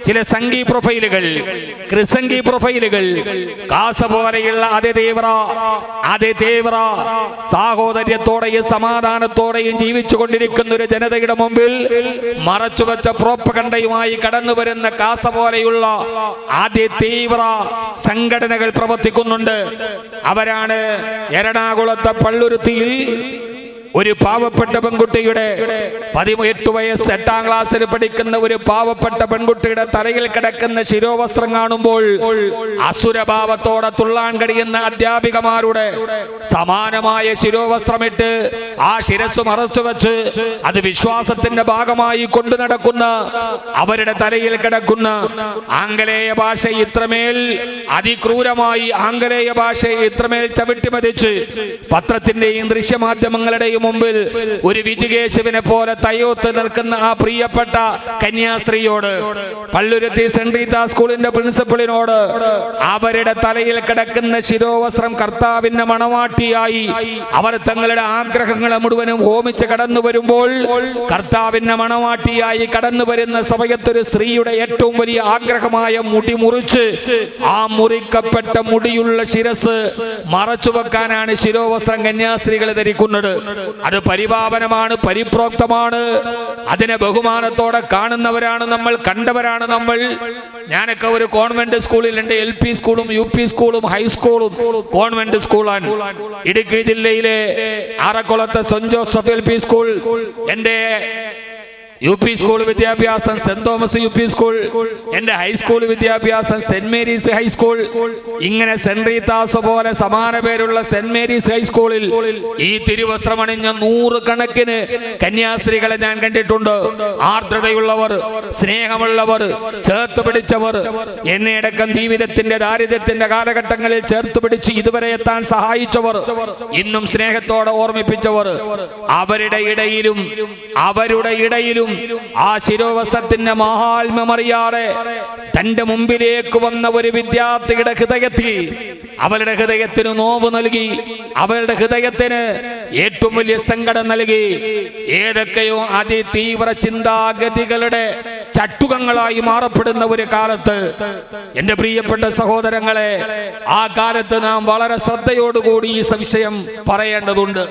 ചില സംഗീ പ്രൊഫൈലുകൾ, ക്രിസംഗി പ്രൊഫൈലുകൾ കാസ പോലെയുള്ള അതിതീവ്ര സാഹോദര്യത്തോടെയും സമാധാനത്തോടെയും ജീവിച്ചുകൊണ്ടിരിക്കുന്ന ഒരു ജനതയുടെ മുമ്പിൽ മറച്ചുവെച്ച പ്രോപ്പഗണ്ടയുമായി കടന്നു വരുന്ന കാസ പോലെയുള്ള അതിതീവ്ര സംഘടനകൾ പ്രവർത്തിക്കുന്നുണ്ട്. അവരാണ് എറണാകുളത്തെ പള്ളുരുത്തിയിൽ ഒരു പാവപ്പെട്ട പെൺകുട്ടിയുടെ 18 വയസ്സ് 8ാം ക്ലാസ്സിൽ പഠിക്കുന്ന ഒരു പാവപ്പെട്ട പെൺകുട്ടിയുടെ തലയിൽ കിടക്കുന്ന ശിരോവസ്ത്രം കാണുമ്പോൾ അസുരഭാവത്തോടെ തുള്ളാൻ കഴിയുന്ന അധ്യാപികമാരുടെ സമാനമായ ശിരോവസ്ത്രമിട്ട് ആ ശിരസ് മറച്ചു വെച്ച് അത് വിശ്വാസത്തിന്റെ ഭാഗമായി കൊണ്ടു നടക്കുന്ന അവരുടെ തലയിൽ കിടക്കുന്ന ആംഗലേയ ഭാഷ ഇത്രമേൽ അതിക്രൂരമായി ആംഗലേയ ഭാഷയെ ഇത്രമേൽ ചവിട്ടിമതിച്ച് പത്രത്തിന്റെയും ദൃശ്യമാധ്യമങ്ങളുടെയും മുമ്പിൽ ഒരു വിജുകേശുവിനെ പോലെ തയ്യോത്ത് നിൽക്കുന്ന ആ പ്രിയപ്പെട്ട കന്യാസ്ത്രീയോട്, പള്ളുരുത്തി സെന്റ് റീത്ത സ്കൂളിന്റെ പ്രിൻസിപ്പളിനോട് അവരുടെ തലയിൽ കിടക്കുന്ന ശിരോവസ്ത്രം കർത്താവിന്റെ മണവാട്ടിയായി അവർ തങ്ങളുടെ ആഗ്രഹങ്ങളെ മുഴുവനും ഹോമിച്ച് കടന്നു വരുമ്പോൾ കർത്താവിന്റെ മണവാട്ടിയായി കടന്നു വരുന്ന സമയത്തൊരു സ്ത്രീയുടെ ഏറ്റവും വലിയ ആഗ്രഹമായ മുടി മുറിച്ച് ആ മുറിക്കപ്പെട്ട മുടിയുള്ള ശിരസ് മറച്ചു വെക്കാനാണ് ശിരോവസ്ത്രം കന്യാസ്ത്രീകൾ ധരിക്കുന്നത്. അത് പരിപാവനമാണ്, പരിപ്രോക്തമാണ്. അതിനെ ബഹുമാനത്തോടെ കാണുന്നവരാണ് നമ്മൾ, കണ്ടവരാണ് നമ്മൾ. ഞാനൊക്കെ ഒരു കോൺവെന്റ് സ്കൂളിൽ, എൻ്റെ LP സ്കൂളും UP സ്കൂളും ഹൈസ്കൂളും കോൺവെന്റ് സ്കൂളാണ്. ഇടുക്കി ജില്ലയിലെ ആറക്കുളത്തെ സെന്റ് ജോസഫ് LP സ്കൂൾ, എൻ്റെ UP സ്കൂൾ വിദ്യാഭ്യാസം സെന്റ് തോമസ് UP സ്കൂൾ, എന്റെ ഹൈസ്കൂൾ വിദ്യാഭ്യാസം സെന്റ് മേരീസ് ഹൈസ്കൂൾ. ഇങ്ങനെ സെന്റ് റീത്താസ് പോലെ സമാന പേരുള്ള സെന്റ് മേരീസ് ഹൈസ്കൂളിൽ ഈ തിരുവസ്ത്രമണിഞ്ഞ 100 കണക്കിന് കന്യാസ്ത്രീകളെ ഞാൻ കണ്ടിട്ടുണ്ട്. ആർദ്രതയുള്ളവർ, സ്നേഹമുള്ളവർ, ചേർത്ത് പിടിച്ചവർ, എന്നെ അടക്കം ജീവിതത്തിന്റെ ദാരിദ്ര്യത്തിന്റെ കാലഘട്ടങ്ങളിൽ ചേർത്ത് പിടിച്ച് ഇതുവരെ എത്താൻ സഹായിച്ചവർ, ഇന്നും സ്നേഹത്തോടെ ഓർമ്മിപ്പിച്ചവർ. അവരുടെ ഇടയിലും ആ ശിരോവസ്ത്രത്തിന്റെ മഹാത്മ്യമറിയാതെ തന്റെ മുമ്പിലേക്ക് വന്ന ഒരു വിദ്യാർത്ഥിയുടെ ഹൃദയത്തിൽ, അവളുടെ ഹൃദയത്തിന് നോവ് നൽകി, അവളുടെ ഹൃദയത്തിന് ഏറ്റവും വലിയ സങ്കടം നൽകി. ഏതൊക്കെയോ അതിതീവ്ര ചിന്താഗതികളുടെ ചട്ടുകങ്ങളായി മാറപ്പെടുന്ന ഒരു കാലത്ത്, എന്റെ പ്രിയപ്പെട്ട സഹോദരങ്ങളെ, ആ കാലത്ത് നാം വളരെ ശ്രദ്ധയോടുകൂടി ഈ വിഷയം പറയേണ്ടതുണ്ട്.